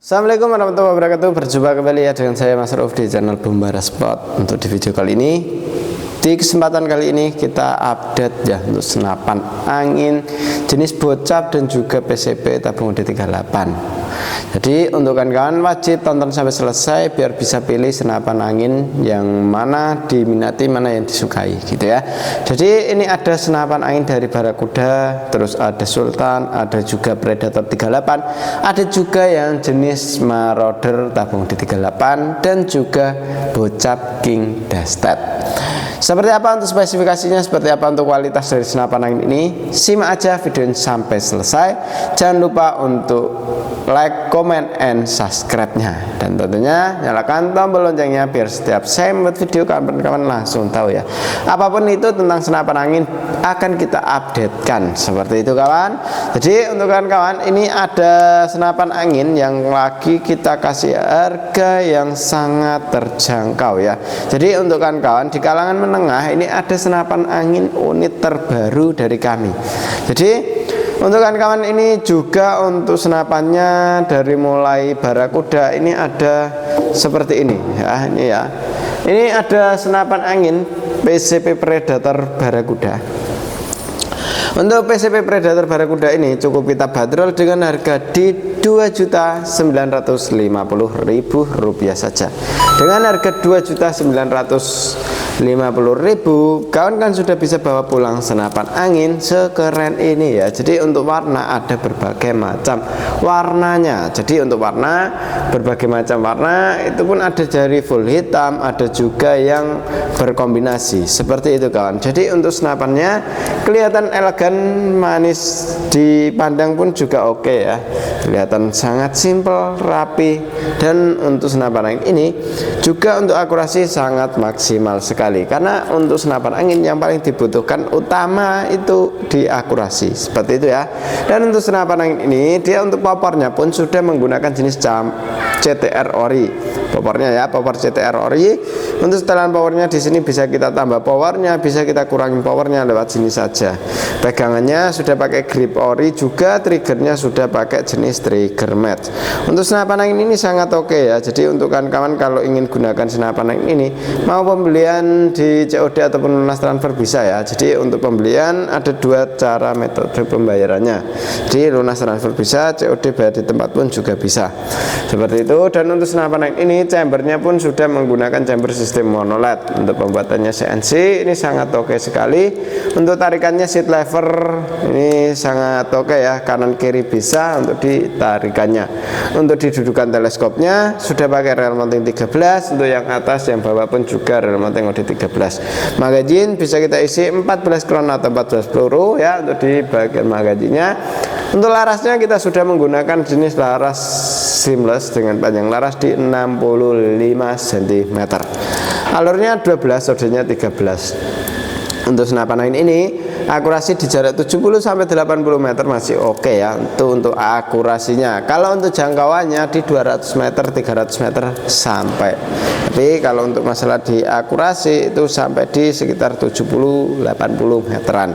Assalamualaikum warahmatullahi wabarakatuh. Berjumpa kembali ya dengan saya Mas Rauf di channel Bombara Spot. Untuk di video kali ini, di kesempatan kali ini kita update ya untuk senapan angin jenis bocap dan juga PCP tabung UD38. Jadi untuk kawan-kawan wajib tonton sampai selesai biar bisa pilih senapan angin yang mana diminati, mana yang disukai gitu ya. Jadi ini ada senapan angin dari Barakuda, terus ada Sultan, ada juga Predator 38, ada juga yang jenis Marauder tabung UD38 dan juga bocap King Destet. Seperti apa untuk spesifikasinya, seperti apa untuk kualitas dari senapan angin ini, simak aja video ini sampai selesai. Jangan lupa untuk like, comment, and subscribe-nya, dan tentunya nyalakan tombol loncengnya biar setiap saya membuat video kawan-kawan langsung tahu ya. Apapun itu tentang senapan angin akan kita updatekan seperti itu kawan. Jadi untuk kawan-kawan ini ada senapan angin yang lagi kita kasih harga yang sangat terjangkau ya. Jadi untuk kawan-kawan di kalangan menengah ini ada senapan angin unit terbaru dari kami. Jadi untuk kawan-kawan ini juga untuk senapannya dari mulai Barakuda ini ada seperti ini ya, ini ya. Ini ada senapan angin PCP Predator Barakuda. Untuk PCP Predator Barakuda ini cukup kita bandrol dengan harga di Rp2.950.000 saja. Dengan harga Rp2.950.000 kawan kan sudah bisa bawa pulang senapan angin sekeren ini ya. Jadi untuk warna ada berbagai macam warnanya. Jadi untuk warna berbagai macam warna itu pun ada dari full hitam, ada juga yang berkombinasi seperti itu kawan. Jadi untuk senapannya kelihatan elegan, manis, dipandang pun juga oke ya. Kelihatan sangat simple, rapi, dan untuk senapan angin ini juga untuk akurasi sangat maksimal sekali. Karena untuk senapan angin yang paling dibutuhkan utama itu di akurasi seperti itu ya. Dan untuk senapan angin ini dia untuk popornya pun sudah menggunakan jenis CTR ori. Popornya ya, popor CTR ori. Untuk setelan powernya di sini bisa kita tambah powernya, bisa kita kurangin powernya lewat sini saja. Pegangannya sudah pakai grip ori juga, triggernya sudah pakai jenis trigger match. Untuk senapan angin ini sangat oke ya. Jadi untuk kawan-kawan kalau ingin gunakan senapan angin ini, mau pembelian di COD ataupun lunas transfer bisa ya. Jadi untuk pembelian ada dua cara metode pembayarannya. Jadi lunas transfer bisa, COD bayar di tempat pun juga bisa. Seperti itu. Dan untuk senapan angin ini chambernya pun sudah menggunakan chamber sistem monoled. Untuk pembuatannya CNC ini sangat oke sekali. Untuk tarikannya seat lever ini sangat oke ya, kanan kiri bisa untuk ditarikannya. Untuk didudukan teleskopnya sudah pakai rel mounting 13. Untuk yang atas yang bawah pun juga rel mounting OD13. Magazine bisa kita isi 14 kron atau 14 peluru ya untuk di bagian magazinnya. Untuk larasnya kita sudah menggunakan jenis laras seamless dengan panjang laras di 65 cm. Alurnya 12, rodenya 13. Untuk senapan angin ini akurasi di jarak 70 sampai 80 meter masih oke ya untuk akurasinya. Kalau untuk jangkauannya di 200 meter, 300 meter sampai. Tapi kalau untuk masalah di akurasi itu sampai di sekitar 70-80 meteran.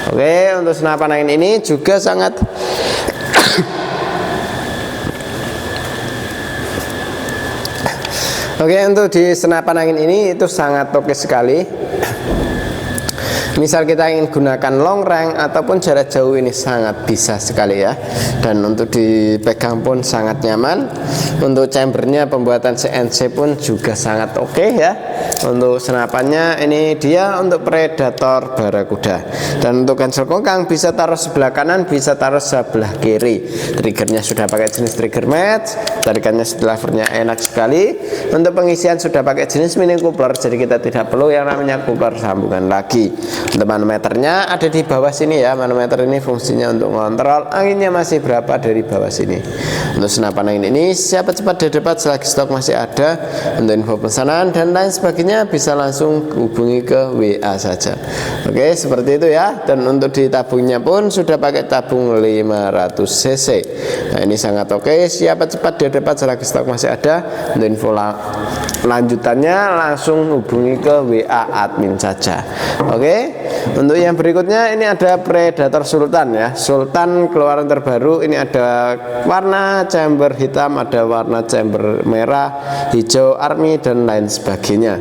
Oke, untuk senapan angin ini juga sangat Oke, untuk di senapan angin ini itu sangat oke sekali. Misal kita ingin gunakan long range ataupun jarak jauh ini sangat bisa sekali ya. Dan untuk dipegang pun sangat nyaman. Untuk chambernya pembuatan CNC pun juga sangat oke ya. Untuk senapannya ini dia untuk Predator Barakuda. Dan untuk cancel kongkang bisa taruh sebelah kanan, bisa taruh sebelah kiri. Triggernya sudah pakai jenis trigger match. Tarikannya levernya enak sekali. Untuk pengisian sudah pakai jenis mini coupler, jadi kita tidak perlu yang namanya coupler sambungan lagi. Untuk manometernya ada di bawah sini ya. Manometer ini fungsinya untuk mengontrol anginnya masih berapa dari bawah sini. Untuk senapan angin ini siapa cepat dapat selagi stok masih ada. Untuk info pesanan dan lain sebagainya bisa langsung hubungi ke WA saja. Oke, seperti itu ya. Dan untuk di tabungnya pun sudah pakai tabung 500 cc. Nah ini sangat oke, siapa cepat dapat selagi stok masih ada. Untuk info lanjutannya langsung hubungi ke WA admin saja. Oke. Untuk yang berikutnya ini ada Predator Sultan ya. Sultan keluaran terbaru, ini ada warna chamber hitam, ada warna chamber merah, hijau, army dan lain sebagainya.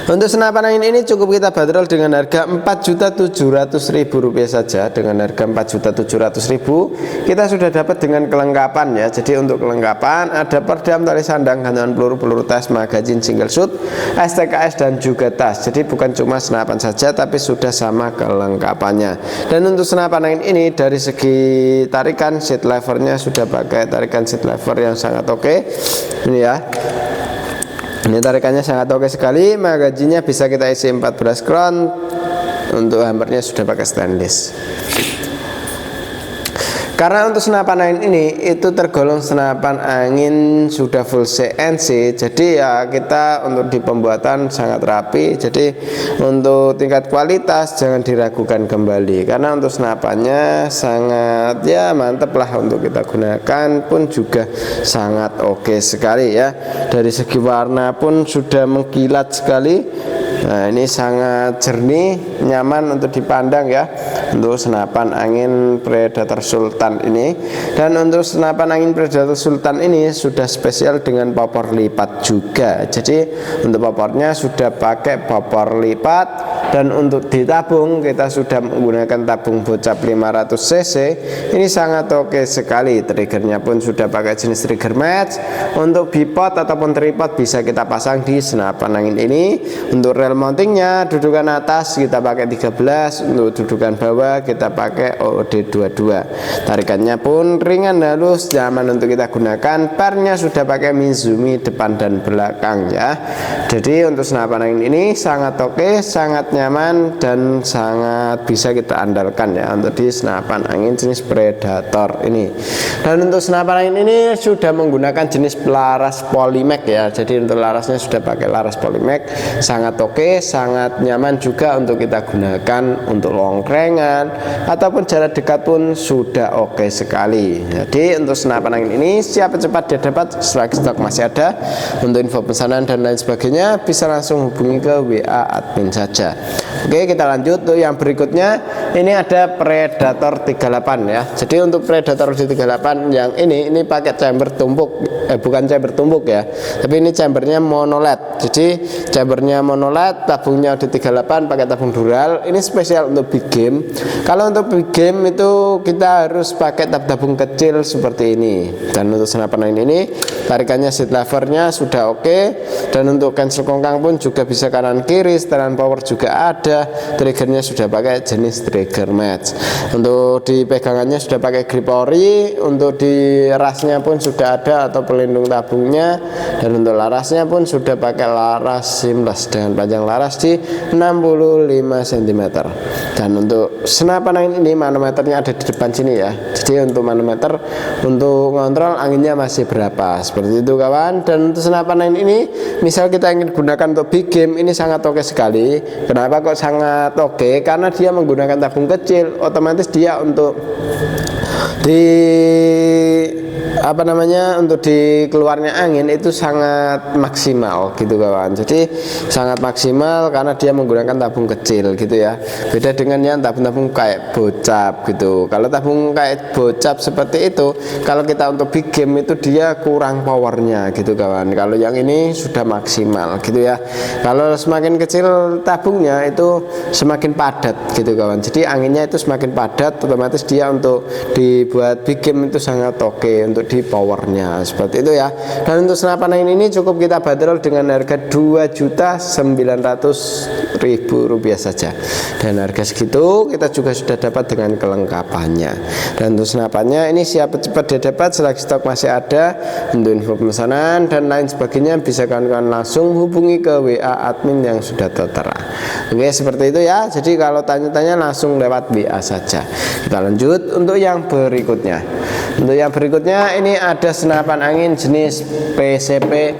Untuk senapan angin ini cukup kita bandrol dengan harga Rp4.700.000 saja. Dengan harga Rp4.700.000 kita sudah dapat dengan kelengkapan ya. Jadi untuk kelengkapan ada perdam, tali sandang, gantungan peluru, peluru tas, magazin single shoot, STKS dan juga tas. Jadi bukan cuma senapan saja tapi sudah sama kelengkapannya. Dan untuk senapan angin ini dari segi tarikan seat levernya sudah pakai tarikan seat lever yang sangat oke. Ini ya. Ini tarikannya sangat oke sekali. Magazinnya bisa kita isi 14 crown. Untuk hammernya sudah pakai stainless. Karena untuk senapan angin ini itu tergolong senapan angin sudah full CNC, jadi ya kita untuk di pembuatan sangat rapi. Jadi untuk tingkat kualitas jangan diragukan kembali, karena untuk senapannya sangat ya mantep lah untuk kita gunakan, pun juga sangat oke sekali ya. Dari segi warna pun sudah mengkilat sekali. Nah ini sangat jernih, nyaman untuk dipandang ya untuk senapan angin Predator Sultan ini. Dan untuk senapan angin Predator Sultan ini sudah spesial dengan popor lipat juga. Jadi untuk popornya sudah pakai popor lipat. Dan untuk ditabung kita sudah menggunakan tabung bocap 500 cc. Ini sangat oke sekali. Triggernya pun sudah pakai jenis trigger match. Untuk bipod ataupun tripod bisa kita pasang di senapan angin ini. Untuk rel mountingnya dudukan atas kita pakai 13, untuk dudukan bawah kita pakai OOD 22. Tarikannya pun ringan halus, nyaman untuk kita gunakan. Parnya sudah pakai Mizumi depan dan belakang ya. Jadi untuk senapan angin ini sangat oke, sangat nyaman dan sangat bisa kita andalkan ya untuk di senapan angin jenis Predator ini. Dan untuk senapan angin ini sudah menggunakan jenis laras Polymac ya. Jadi untuk larasnya sudah pakai laras Polymac, sangat oke, sangat nyaman juga untuk kita gunakan untuk longkrengan ataupun jarak dekat pun sudah oke sekali. Jadi untuk senapan angin ini siapa cepat dia dapat, selagi stok masih ada. Untuk info pesanan dan lain sebagainya bisa langsung hubungi ke WA admin saja. Oke, kita lanjut. Untuk yang berikutnya ini ada Predator 38 ya. Jadi untuk Predator 38 yang ini pakai chamber tumpuk, bukan chamber tumpuk ya, tapi ini chambernya monoled. Jadi chambernya monoled, tabungnya di 38 pakai tabung dural. Ini spesial untuk big game. Kalau untuk big game itu kita harus pakai tabung kecil seperti ini. Dan untuk senapan angin ini tarikannya seat levernya sudah oke. Dan untuk cancel kongkang pun juga bisa kanan kiri, setelan power juga ada. Triggernya sudah pakai jenis trigger match. Untuk di pegangannya sudah pakai grip ori. Untuk di rasnya pun sudah ada atau pelindung tabungnya. Dan untuk larasnya pun sudah pakai laras seamless dengan panjang laras di 65 cm. Dan untuk senapan angin ini manometernya ada di depan sini ya. Jadi untuk manometer untuk ngontrol anginnya masih berapa, seperti itu kawan. Dan untuk senapan angin ini misal kita ingin gunakan untuk big game, ini sangat oke sekali. Kenapa kok sangat oke? Karena dia menggunakan tabung kecil, otomatis dia untuk di untuk di keluarnya angin itu sangat maksimal gitu kawan. Jadi sangat maksimal karena dia menggunakan tabung kecil gitu ya. Beda dengan yang tabung-tabung kayak bocap gitu. Kalau tabung kayak bocap seperti itu, kalau kita untuk big game itu dia kurang powernya gitu kawan. Kalau yang ini sudah maksimal gitu ya. Kalau semakin kecil tabungnya itu semakin padat gitu kawan. Jadi anginnya itu semakin padat, otomatis dia untuk dibuat big game itu sangat oke untuk di powernya seperti itu ya. Dan untuk senapan angin ini cukup kita bandrol dengan harga Rp2.900.000 saja. Dan harga segitu kita juga sudah dapat dengan kelengkapannya. Dan untuk senapannya ini siapa cepat dia dapat, selagi stok masih ada. Untuk info pemesanan dan lain sebagainya bisa kawan-kawan langsung hubungi ke WA admin yang sudah tertera. Oke, seperti itu ya. Jadi kalau tanya-tanya langsung lewat WA saja. Kita lanjut untuk yang berikutnya. Untuk yang berikutnya ini ada senapan angin jenis PCP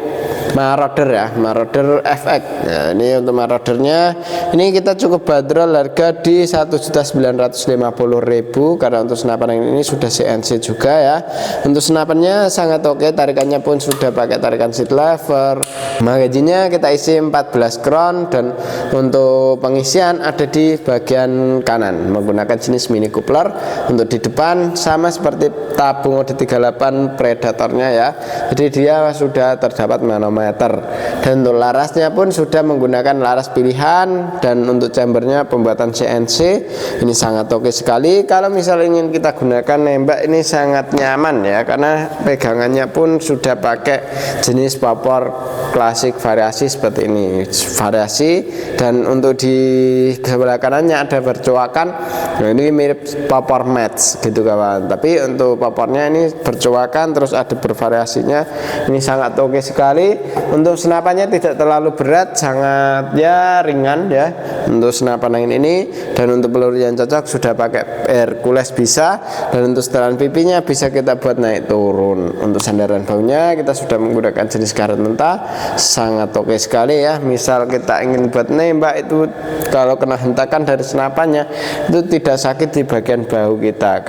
Marauder ya, Marauder FX. Nah, ini untuk Maraudernya ini kita cukup bandrol harga di 1.950.000 karena untuk senapan yang ini sudah CNC juga ya. Untuk senapannya sangat oke, tarikannya pun sudah pakai tarikan seat lever. Magazinnya kita isi 14 crown dan untuk pengisian ada di bagian kanan menggunakan jenis mini coupler. Untuk di depan sama seperti tabung OD38 Predatornya ya. Jadi dia sudah terdapat manometer dan untuk larasnya pun sudah menggunakan laras pilihan dan untuk chambernya pembuatan CNC. Ini sangat oke sekali. Kalau misalnya ingin kita gunakan nembak ini sangat nyaman ya karena pegangannya pun sudah pakai jenis popor klasik variasi seperti ini variasi dan untuk di sebelah kanannya ada bercoakan. Nah, ini mirip popor match gitu kawan, tapi untuk popornya ini bercoakan terus ada bervariasinya. Ini sangat oke sekali. Untuk senapannya tidak terlalu berat, sangat ya ringan ya untuk senapan angin ini. Dan untuk peluru yang cocok sudah pakai Hercules bisa, dan untuk setelan pipinya bisa kita buat naik turun. Untuk sandaran baunya kita sudah menggunakan jenis karet mentah, sangat oke sekali ya. Misal kita ingin buat nembak itu kalau kena hentakan dari senapannya itu tidak sakit di bagian bahu kita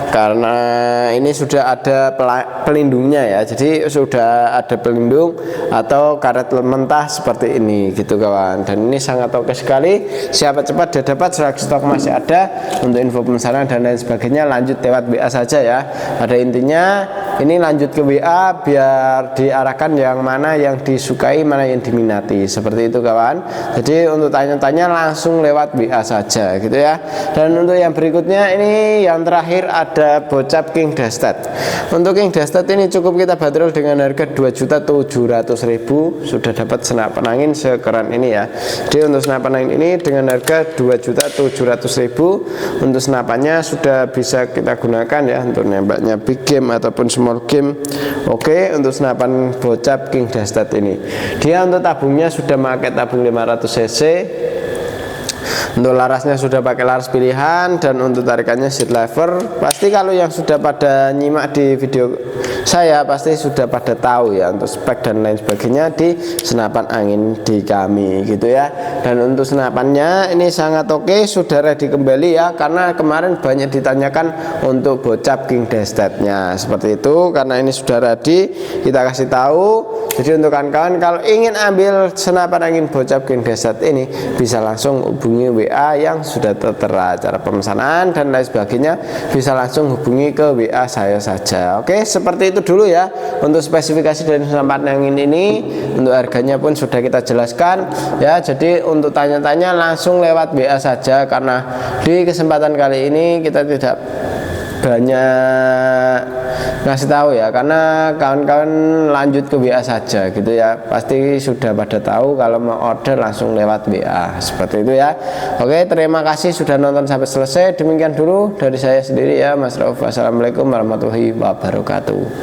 karena ini sudah ada pelindungnya ya, jadi sudah ada pelindung atau karet mentah seperti ini gitu kawan. Dan ini sangat oke sekali, siapa cepat dia dapat, stok masih ada. Untuk info pemesanan dan lain sebagainya lanjut lewat WA saja ya. Pada intinya ini lanjut ke WA biar diarahkan yang mana yang disukai, mana yang diminati, seperti itu kawan. Jadi untuk tanya-tanya langsung lewat WA saja gitu ya. Dan untuk yang berikutnya ini yang terakhir ada bocap King Dastad. Untuk King Dastad ini cukup kita bandrol dengan harga 2.700.000, sudah dapat senapan angin sekeren ini ya. Jadi untuk senapan angin ini dengan harga 2.700.000. Untuk senapannya sudah bisa kita gunakan ya untuk nembaknya big game ataupun small game. Oke, untuk senapan bocap King Dastad ini dia untuk tabungnya sudah pakai tabung 500 cc. Untuk larasnya sudah pakai laras pilihan dan untuk tarikannya seat lever. Pasti kalau yang sudah pada nyimak di video saya pasti sudah pada tahu ya untuk spek dan lain sebagainya di senapan angin di kami gitu ya. Dan untuk senapannya ini sangat oke, sudah ready kembali ya karena kemarin banyak ditanyakan untuk bocap King Dastadnya seperti itu. Karena ini sudah ready kita kasih tahu. Jadi untuk kawan-kawan kalau ingin ambil senapan angin bocap King Dastad ini bisa langsung hubungi WA yang sudah tertera, cara pemesanan dan lain sebagainya bisa langsung hubungi ke WA saya saja. Oke, seperti itu dulu ya untuk spesifikasi dari senapan angin ini. Untuk harganya pun sudah kita jelaskan ya. Jadi untuk tanya-tanya langsung lewat WA saja karena di kesempatan kali ini kita tidak banyak ngasih tahu ya karena kawan-kawan lanjut ke WA saja gitu ya. Pasti sudah pada tahu kalau mau order langsung lewat WA seperti itu ya. Oke, terima kasih sudah nonton sampai selesai. Demikian dulu dari saya sendiri ya, Mas Rauf. Wassalamualaikum warahmatullahi wabarakatuh.